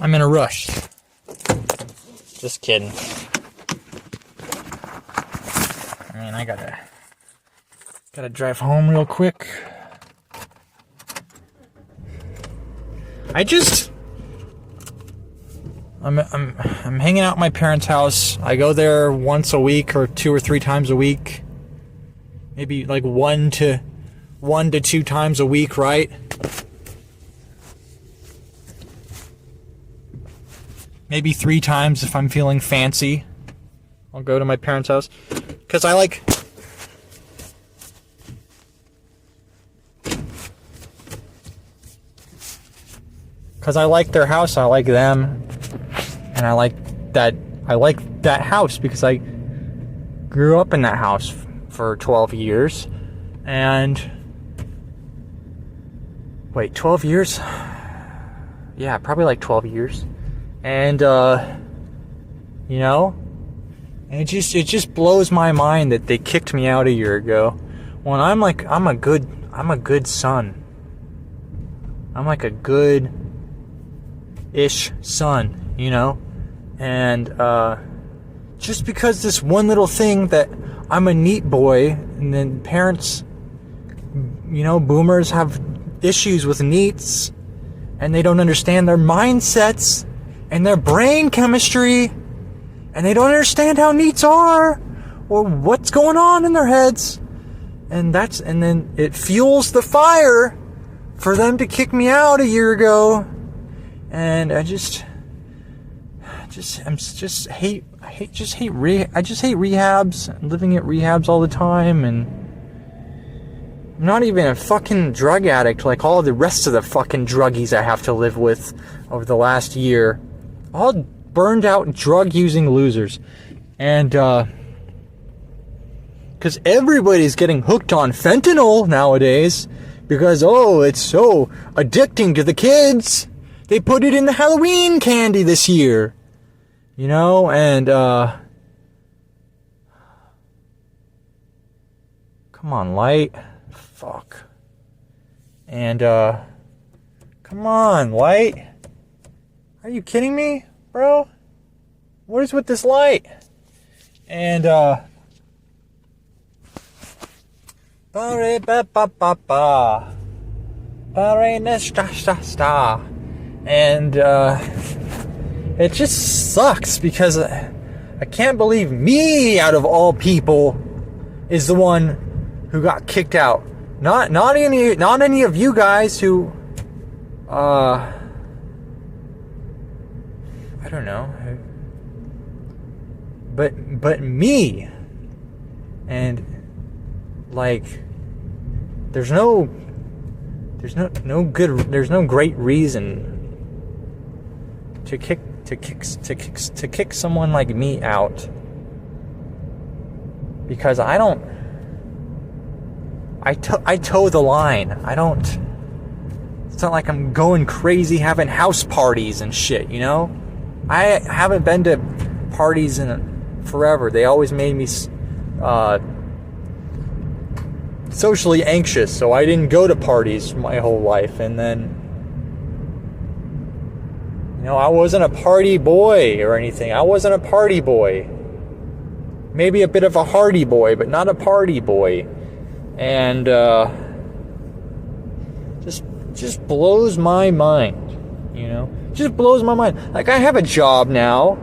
I'm in a rush. Just kidding. I mean, I gotta drive home real quick. I'm hanging out at my parents' house. I go there once a week or 2 or 3 times a week. Maybe like 1 to 2 times a week, right? Maybe 3 times if I'm feeling fancy. I'll go to my parents' house. Because I like... Because I like their house, I like them. And I like that house because I grew up in that house for 12 years. And... Wait, 12 years? Yeah, probably like 12 years. And, you know, and it just blows my mind that they kicked me out a year ago. When I'm a good son. I'm like a good-ish son, you know? And, just because this one little thing that I'm a neat boy, and then parents, you know, boomers have issues with neats, and they don't understand their mindsets, and their brain chemistry, and they don't understand how neats are, or what's going on in their heads, and then it fuels the fire for them to kick me out a year ago, and I just hate rehabs, living at rehabs all the time, and I'm not even a fucking drug addict like all the rest of the fucking druggies I have to live with over the last year. All burned out drug-using losers. And, because everybody's getting hooked on fentanyl nowadays. Because, it's so addicting to the kids. They put it in the Halloween candy this year. You know, and, come on, light. Fuck. And, come on, light. Are you kidding me, bro? What is with this light? And, and, it just sucks because I can't believe me, out of all people, is the one who got kicked out. Not any of you guys who, I don't know, but me. And like, there's no great reason to kick someone like me out, because I toe the line. It's not like I'm going crazy having house parties and shit, you know? I haven't been to parties in forever. They always made me socially anxious, so I didn't go to parties my whole life. And then, you know, I wasn't a party boy or anything. I wasn't a party boy. Maybe a bit of a hardy boy, but not a party boy. And just blows my mind, you know? Just blows my mind. Like, I have a job now,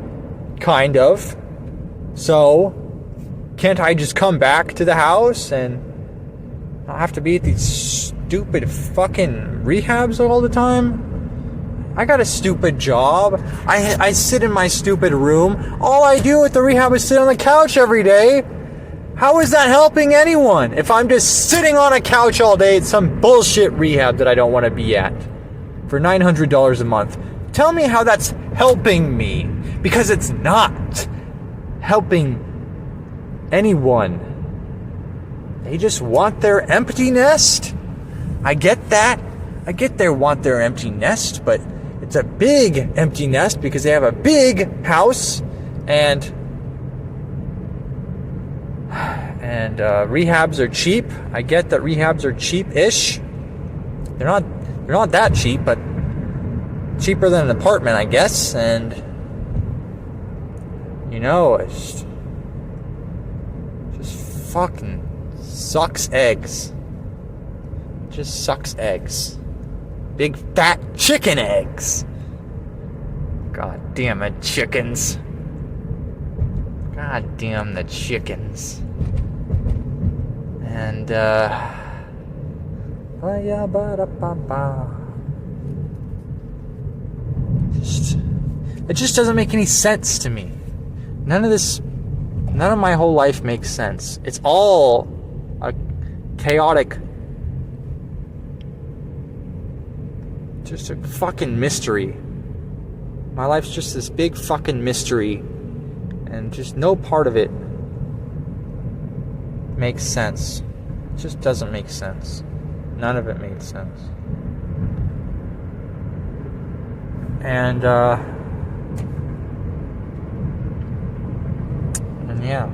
kind of. So, can't I just come back to the house and not have to be at these stupid fucking rehabs all the time? I got a stupid job. I sit in my stupid room. All I do at the rehab is sit on the couch every day. How is that helping anyone? If I'm just sitting on a couch all day at some bullshit rehab that I don't want to be at for $900 a month. Tell me how that's helping me. Because it's not helping anyone. They just want their empty nest. I get that. I get they want their empty nest, but it's a big empty nest because they have a big house, and rehabs are cheap. I get that rehabs are cheap-ish. They're not that cheap, but cheaper than an apartment, I guess, and it's just fucking sucks eggs. Just sucks eggs. Big fat chicken eggs. God damn it, chickens. God damn the chickens. And it just doesn't make any sense to me. None of my whole life makes sense. It's all a chaotic, just a fucking mystery. My life's just this big fucking mystery, and just no part of it makes sense. It just doesn't make sense. None of it made sense. And yeah.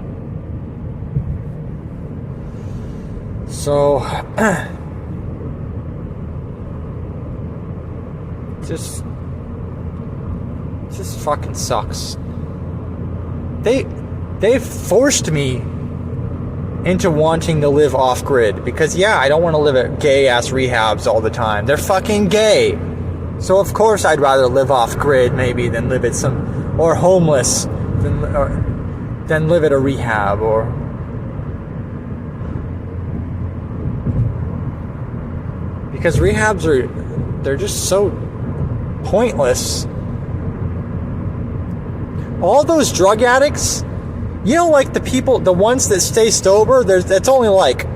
So just fucking sucks. They forced me into wanting to live off grid because I don't want to live at gay ass rehabs all the time. They're fucking gay. So of course I'd rather live off grid maybe than live at some, or homeless than live at a rehab, or because rehabs they're just so pointless. All those drug addicts, like the ones that stay sober, that's only like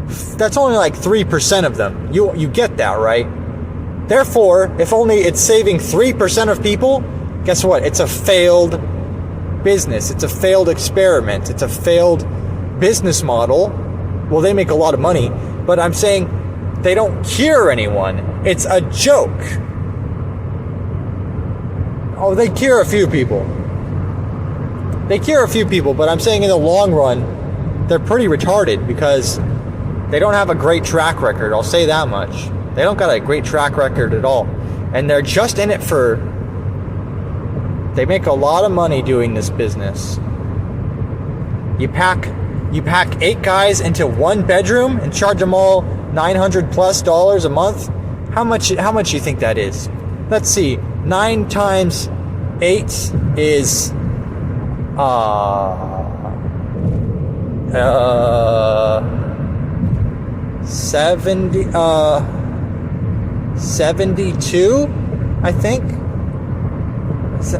3% of them. You get that, right? Therefore, if only it's saving 3% of people, guess what? It's a failed business. It's a failed experiment. It's a failed business model. Well, they make a lot of money, but I'm saying they don't cure anyone. It's a joke. Oh, they cure a few people. But I'm saying in the long run, they're pretty retarded because they don't have a great track record. I'll say that much. They don't got a great track record at all. And they're just in it they make a lot of money doing this business. You pack 8 guys into one bedroom and charge them all $900+ a month. How much you think that is? Let's see. 9 times 8 is 72, I think.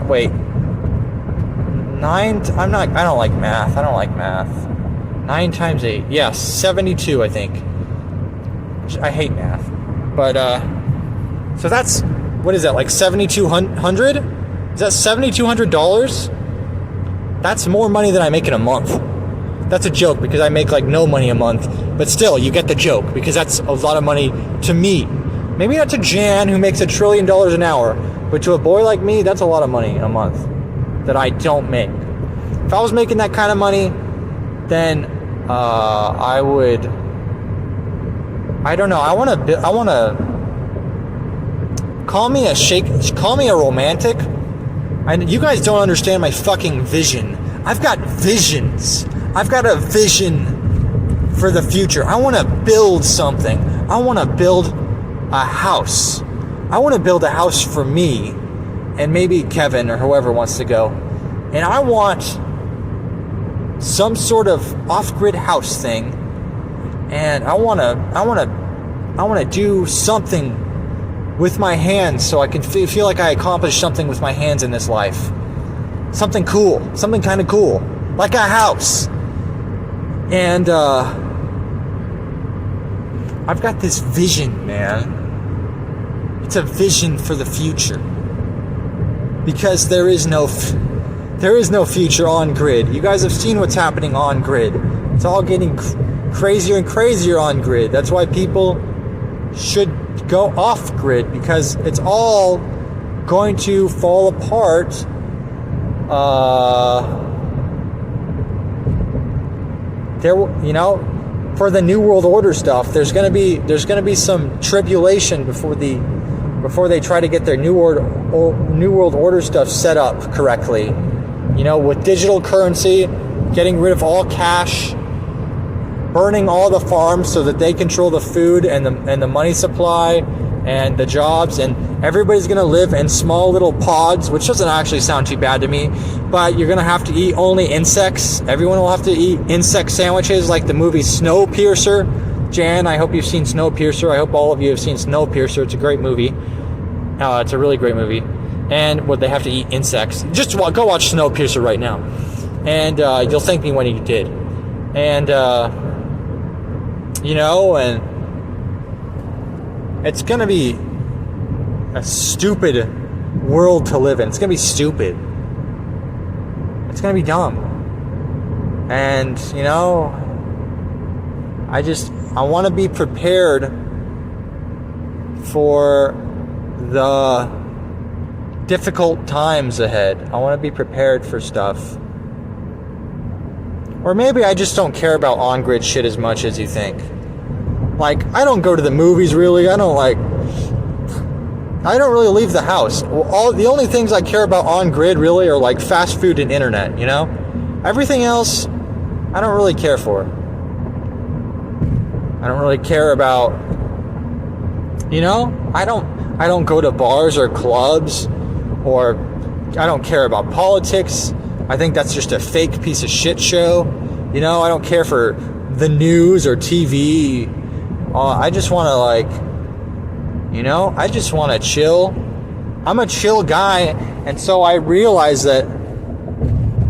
Wait. 9. I don't like math. 9 times 8. Yes, 72, I think. I hate math. But so that's, what is that, like $7,200? Is that $7,200? That's more money than I make in a month. That's a joke because I make like no money a month. But still, you get the joke because that's a lot of money to me. Maybe not to Jan, who makes $1 trillion an hour, but to a boy like me, that's a lot of money in a month that I don't make. If I was making that kind of money, then I would. I don't know. I want to call me a romantic. You guys don't understand my fucking vision. I've got visions. I've got a vision for the future. I want to build something. I want to build a house. I want to build a house for me and maybe Kevin or whoever wants to go. And I want some sort of off-grid house thing. And I want to do something with my hands so I can feel like I accomplished something with my hands in this life. Something cool. Something kind of cool. Like a house. And I've got this vision, man. It's a vision for the future. Because there is no future on grid. You guys have seen what's happening on grid. It's all getting crazier and crazier on grid. That's why people should go off grid, because it's all going to fall apart. For the New World Order stuff, there's gonna be some tribulation before the before they try to get their New World Order stuff set up correctly. With digital currency, getting rid of all cash, burning all the farms so that they control the food and the money supply and the jobs, and everybody's going to live in small little pods, which doesn't actually sound too bad to me, but you're going to have to eat only insects. Everyone will have to eat insect sandwiches like the movie Snowpiercer. Jan, I hope you've seen Snowpiercer. I hope all of you have seen Snowpiercer. It's a great movie. It's a really great movie. And they have to eat insects. Just go watch Snowpiercer right now. And you'll thank me when you did. And, and it's going to be a stupid world to live in. It's going to be stupid. It's going to be dumb. And, I want to be prepared for the difficult times ahead. I want to be prepared for stuff. Or maybe I just don't care about on-grid shit as much as you think. Like, I don't go to the movies really. I don't really leave the house. The only things I care about on-grid really are like fast food and internet, Everything else, I don't really care for. I don't really care about, I don't go to bars or clubs, or I don't care about politics. I think that's just a fake piece of shit show. I don't care for the news or TV. I just want to I just want to chill. I'm a chill guy, and so I realize that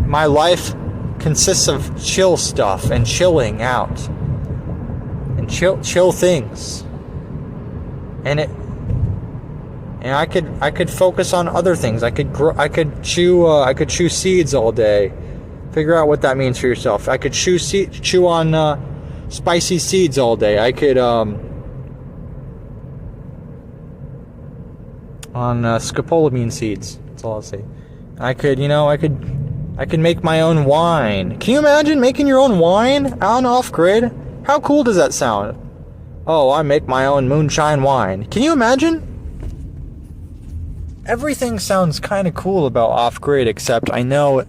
my life consists of chill stuff and chilling out and chill things. And I could focus on other things. I could chew seeds all day. Figure out what that means for yourself. I could chew on spicy seeds all day. I could on scopolamine seeds. That's all I'll say. I could make my own wine. Can you imagine making your own wine on off-grid? How cool does that sound? Oh, I make my own moonshine wine. Can you imagine? Everything sounds kind of cool about off-grid, except I know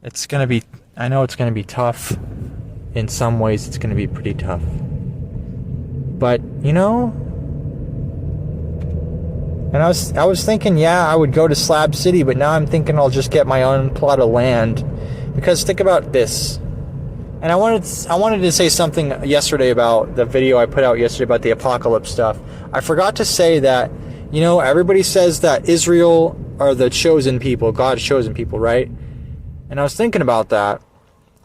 it's going to be tough. In some ways, it's going to be pretty tough. But, and I was thinking, I would go to Slab City, but now I'm thinking I'll just get my own plot of land. Because think about this. And I wanted to say something yesterday about the video I put out yesterday about the apocalypse stuff. I forgot to say that, everybody says that Israel are the chosen people, God's chosen people, right? And I was thinking about that.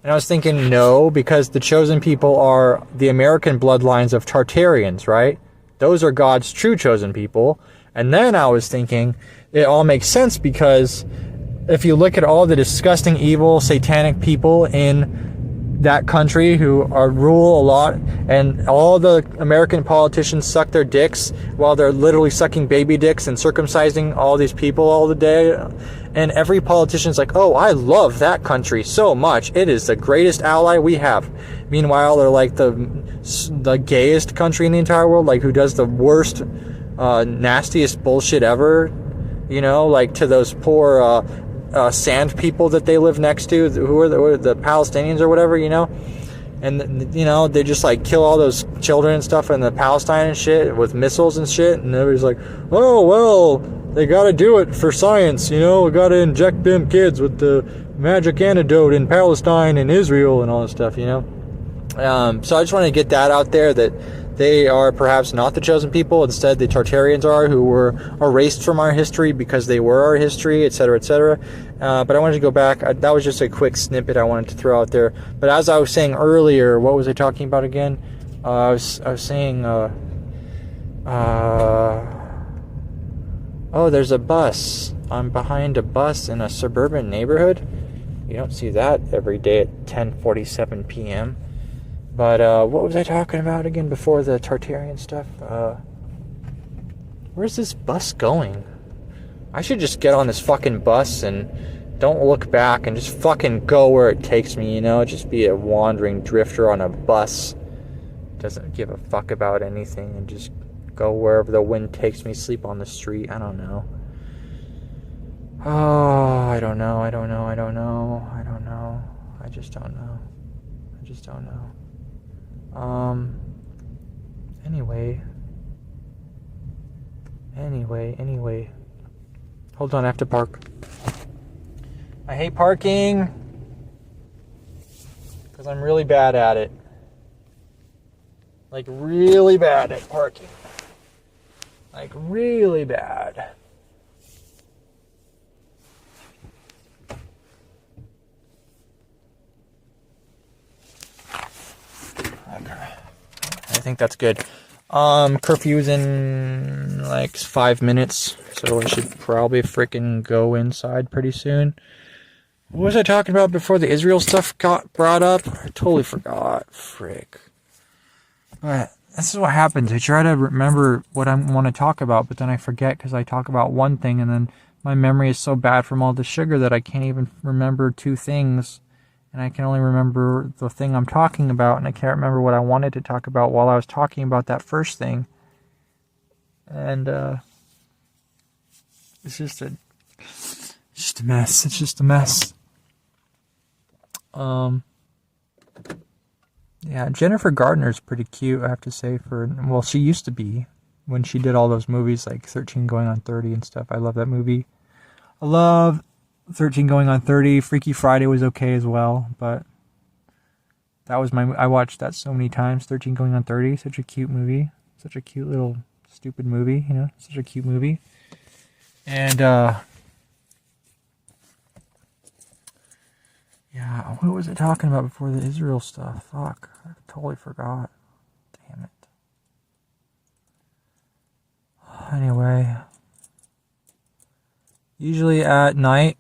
And I was thinking, no, because the chosen people are the American bloodlines of Tartarians, right? Those are God's true chosen people. And then I was thinking, it all makes sense because if you look at all the disgusting, evil, satanic people in that country who rule a lot, and all the American politicians suck their dicks while they're literally sucking baby dicks and circumcising all these people all the day. And every politician's like, oh, I love that country so much. It is the greatest ally we have. Meanwhile, they're like the gayest country in the entire world, like who does the worst, nastiest bullshit ever. Like to those poor sand people that they live next to, who are the Palestinians or whatever, and they just like kill all those children and stuff in the Palestine and shit with missiles and shit, and everybody's like, oh well, they gotta do it for science, we gotta inject them kids with the magic antidote in Palestine and Israel and all this stuff, So I just want to get that out there, that they are perhaps not the chosen people. Instead, the Tartarians are, who were erased from our history because they were our history, etc., etc. But I wanted to go back. That was just a quick snippet I wanted to throw out there. But as I was saying earlier, what was I talking about again? I was saying, oh, there's a bus. I'm behind a bus in a suburban neighborhood. You don't see that every day at 10:47 p.m. But what was I talking about again before the Tartarian stuff? Where's this bus going? I should just get on this fucking bus and don't look back and just fucking go where it takes me, Just be a wandering drifter on a bus. Doesn't give a fuck about anything and just go wherever the wind takes me, sleep on the street. I don't know. Oh, I don't know. I just don't know. Anyway. Hold on, I have to park. I hate parking because I'm really bad at it. Like, really bad at parking. Like, really bad. Okay. I think that's good. Curfew's in like 5 minutes, so I should probably freaking go inside pretty soon. What was I talking about before the Israel stuff got brought up? I totally forgot. Frick. But this is what happens. I try to remember what I want to talk about, but then I forget because I talk about one thing, and then my memory is so bad from all the sugar that I can't even remember two things. And I can only remember the thing I'm talking about, and I can't remember what I wanted to talk about while I was talking about that first thing. And it's just a mess. It's just a mess. Yeah, Jennifer Gardner's pretty cute, I have to say. Well, she used to be when she did all those movies like 13 Going on 30 and stuff. I love that movie. I love 13 Going on 30. Freaky Friday was okay as well, but that was I watched that so many times. 13 Going on 30, such a cute movie. Such a cute little stupid movie, such a cute movie. And yeah, what was I talking about before the Israel stuff? Fuck, I totally forgot. Damn it. Anyway, usually at night,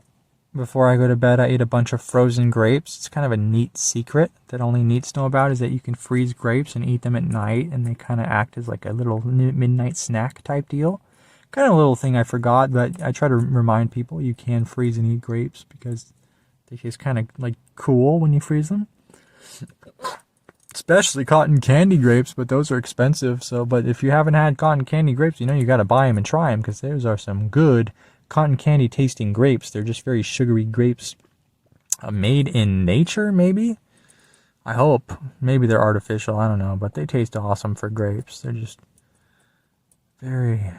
before I go to bed, I eat a bunch of frozen grapes. It's kind of a neat secret that only neats know about, is that you can freeze grapes and eat them at night, and they kind of act as like a little midnight snack type deal. Kind of a little thing I forgot, but I try to remind people you can freeze and eat grapes because they taste kind of like cool when you freeze them. Especially cotton candy grapes, but those are expensive. But if you haven't had cotton candy grapes, you got to buy them and try them, because those are some good cotton candy tasting grapes. They're just very sugary grapes, made in nature, maybe. I hope. Maybe they're artificial, I don't know, but they taste awesome for grapes. They're just very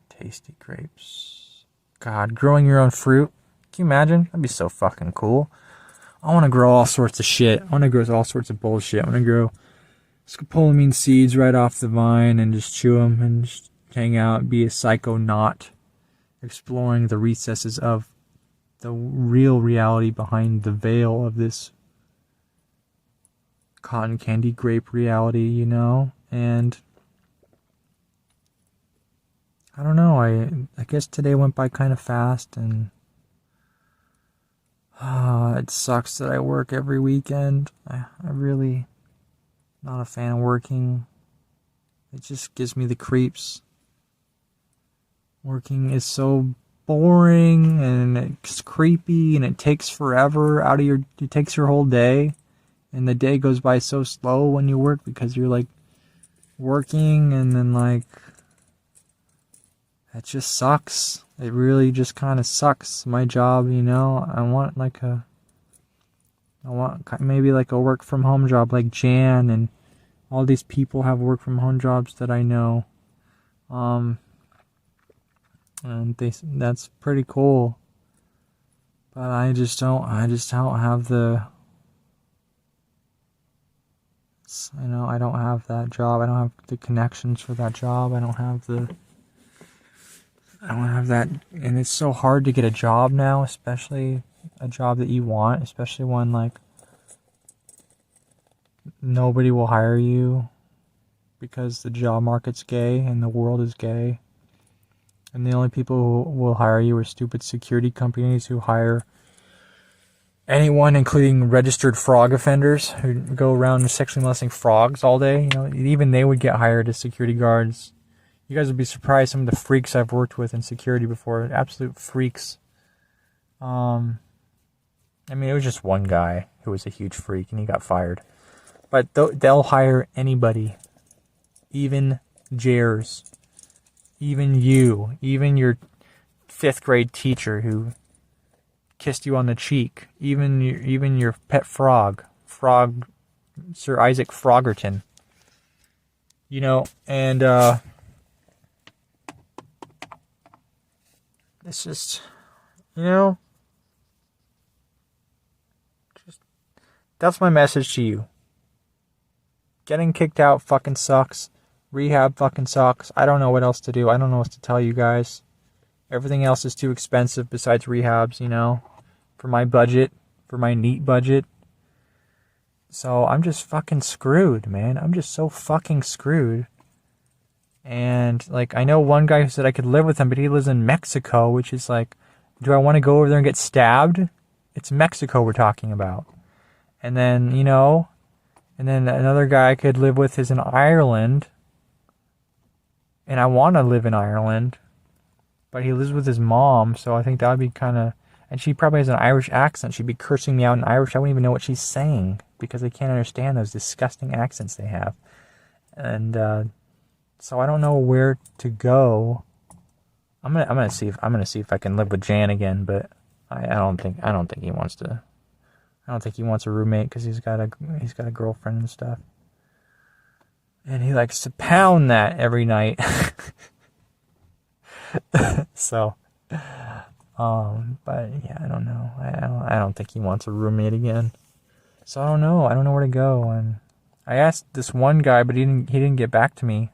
tasty grapes. God, growing your own fruit, can you imagine? That'd be so fucking cool. I want to grow all sorts of shit. I want to grow all sorts of bullshit. I want to grow scopolamine seeds right off the vine and just chew them and just hang out, be a psychonaut, exploring the recesses of the real reality behind the veil of this cotton candy grape reality, and I don't know, I guess today went by kind of fast, and it sucks that I work every weekend. I really not a fan of working. It just gives me the creeps. Working is so boring, and it's creepy, and it takes forever it takes your whole day, and the day goes by so slow when you work, because you're like working, and then like it just sucks. It really just kind of sucks. My job, I want maybe like a work from home job like Jan, and all these people have work from home jobs that I know. And that's pretty cool. But I just don't have the, I don't have that job. I don't have the connections for that job. I don't have that, and it's so hard to get a job now, especially a job that you want, especially one like nobody will hire you because the job market's gay and the world is gay. And the only people who will hire you are stupid security companies who hire anyone, including registered frog offenders who go around sexually molesting frogs all day. Even they would get hired as security guards. You guys would be surprised some of the freaks I've worked with in security before. Absolute freaks. It was just one guy who was a huge freak, and he got fired. But they'll hire anybody, even jares. Even you, even your 5th grade teacher who kissed you on the cheek, even your pet frog, Sir Isaac Frogerton. You know, and it's just, you know, that's my message to you. Getting kicked out fucking sucks. Rehab fucking sucks. I don't know what else to do. I don't know what to tell you guys. Everything else is too expensive besides rehabs, you know, for my budget, for my neat budget. So I'm just fucking screwed, man. I'm just so fucking screwed. And, like, I know one guy who said I could live with him, but he lives in Mexico, which is like, do I want to go over there and get stabbed? It's Mexico we're talking about. And then, you know, and then another guy I could live with is in Ireland. And I want to live in Ireland. But he lives with his mom, so I think that would be kind of... And she probably has an Irish accent. She'd be cursing me out in Irish. I wouldn't even know what she's saying because I can't understand those disgusting accents they have. And so I don't know where to go. I'm gonna see if I can live with Jan again, but I don't think he wants to. I don't think he wants a roommate because he's got a girlfriend and stuff. And he likes to pound that every night. So, but yeah, I don't know. I don't think he wants a roommate again. So I don't know. I don't know where to go. And I asked this one guy, but he didn't get back to me.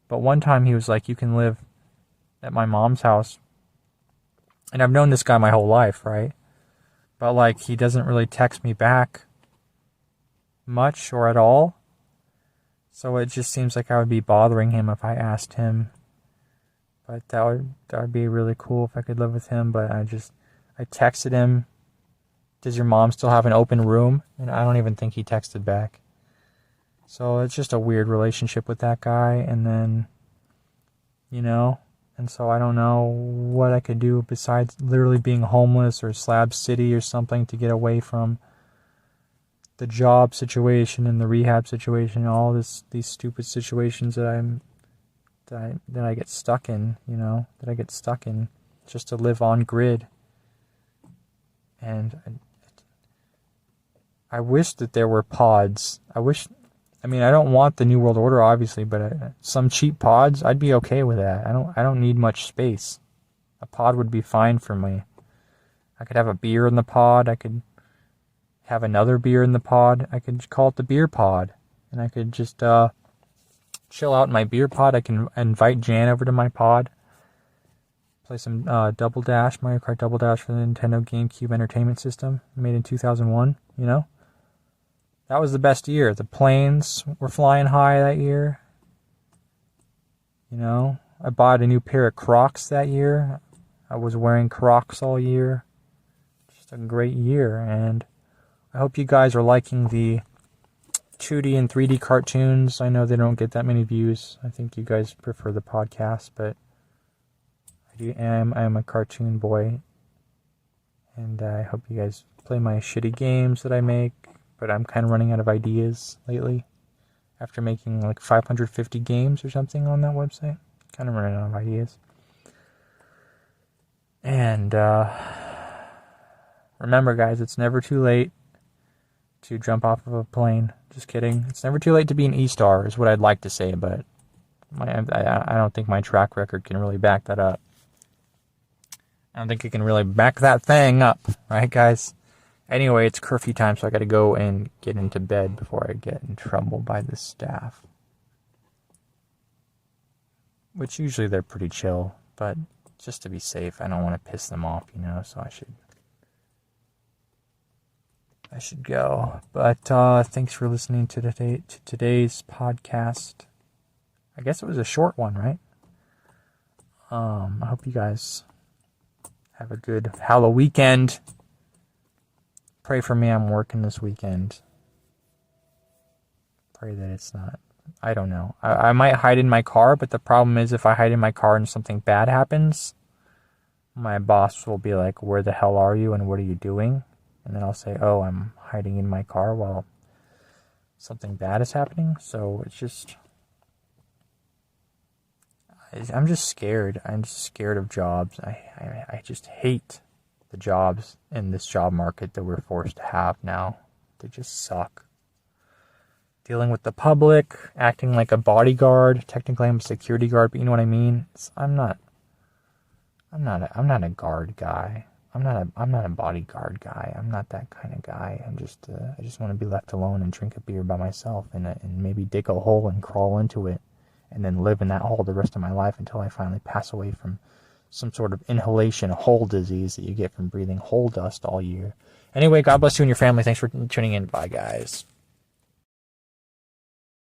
But one time he was like, "You can live at my mom's house." And I've known this guy my whole life, right? But like, he doesn't really text me back much or at all. So it just seems like I would be bothering him if I asked him. But that would be really cool if I could live with him. But I texted him, "Does your mom still have an open room?" And I don't even think he texted back. So it's just a weird relationship with that guy. And then, you know, and so I don't know what I could do besides literally being homeless or Slab City or something to get away from the job situation and the rehab situation and all these stupid situations that I get stuck in, you know, just to live on grid. And I wish that there were pods. I mean, I don't want the New World Order, obviously, but some cheap pods, I'd be okay with that. I don't need much space. A pod would be fine for me. I could have a beer in the pod. I could have another beer in the pod. I could call it the beer pod. And I could just chill out in my beer pod. I can invite Jan over to my pod. Play some Double Dash, Mario Kart Double Dash for the Nintendo GameCube Entertainment System, made in 2001, you know? That was the best year. The planes were flying high that year. You know, I bought a new pair of Crocs that year. I was wearing Crocs all year. Just a great year. And I hope you guys are liking the 2D and 3D cartoons. I know they don't get that many views. I think you guys prefer the podcast, but I am a cartoon boy. And I hope you guys play my shitty games that I make. But I'm kind of running out of ideas lately. After making like 550 games or something on that website. Kind of running out of ideas. And remember, guys, it's never too late to jump off of a plane. Just kidding. It's never too late to be an E-star is what I'd like to say. But I don't think my track record can really back that up. I don't think it can really back that thing up. Right, guys? Anyway, it's curfew time, so I gotta go and get into bed before I get in trouble by the staff. Which usually they're pretty chill, but just to be safe, I don't want to piss them off, you know, so I should go. But thanks for listening to today's podcast. I guess it was a short one, right? I hope you guys have a good Halloween weekend. Pray for me, I'm working this weekend. Pray that it's not. I don't know. I might hide in my car, but the problem is if I hide in my car and something bad happens, my boss will be like, "Where the hell are you and what are you doing?" And then I'll say, "Oh, I'm hiding in my car while something bad is happening." So it's just... I'm just scared. I'm just scared of jobs. I just hate the jobs in this job market that we're forced to have now. They just suck. Dealing with the public, acting like a bodyguard. Technically, I'm a security guard, but you know what I mean. I'm not a guard guy. I'm not a bodyguard guy. I'm not that kind of guy. I just want to be left alone and drink a beer by myself and maybe dig a hole and crawl into it and then live in that hole the rest of my life until I finally pass away from some sort of inhalation hole disease that you get from breathing hole dust all year. Anyway, God bless you and your family. Thanks for tuning in. Bye, guys.